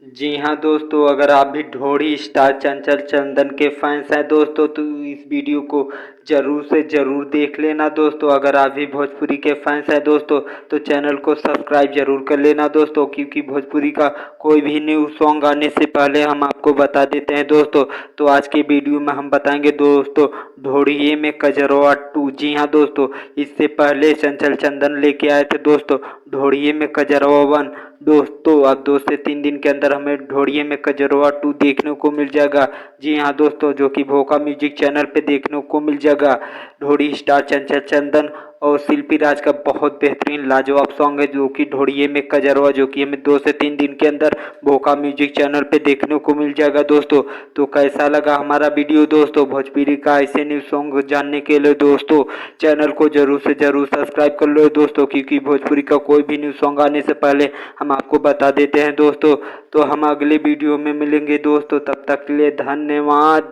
जी हाँ दोस्तों, अगर आप भी ढोढ़ी स्टार चंचल चंदन के फैंस हैं दोस्तों तो इस वीडियो को ज़रूर से ज़रूर देख लेना दोस्तों। अगर आप भी भोजपुरी के फैंस हैं दोस्तों तो चैनल को सब्सक्राइब ज़रूर कर लेना दोस्तों, क्योंकि भोजपुरी का कोई भी न्यू सॉन्ग आने से पहले हम आपको बता देते हैं दोस्तों। तो आज के वीडियो में हम बताएंगे दोस्तों ढोढ़िए में कजरवा 2। जी हाँ दोस्तों, इससे पहले चंचल चंदन लेके आए थे दोस्तों ढोढ़िए में कजरवा 1। दोस्तों अब 2 से 3 दिन के अंदर हमें ढोढ़िए में कजरवा 2 देखने को मिल जाएगा। जी हाँ दोस्तों, जो कि भोका म्यूजिक चैनल पे देखने को मिल जाएगा। ढोढ़ी स्टार चंचल चंदन और शिल्पी राज का बहुत बेहतरीन लाजवाब सॉन्ग है जो कि ढोढ़िए में कजरवा, जो कि हमें 2 से 3 दिन के अंदर भोका म्यूजिक चैनल पे देखने को मिल जाएगा दोस्तों। तो कैसा लगा हमारा वीडियो दोस्तों? भोजपुरी का ऐसे न्यू सॉन्ग जानने के लिए दोस्तों चैनल को जरूर से जरूर सब्सक्राइब कर लो दोस्तों, क्योंकि भोजपुरी का कोई भी न्यू सॉन्ग आने से पहले हम आपको बता देते हैं दोस्तों। तो हम अगले वीडियो में मिलेंगे दोस्तों, तब तक के लिए धन्यवाद।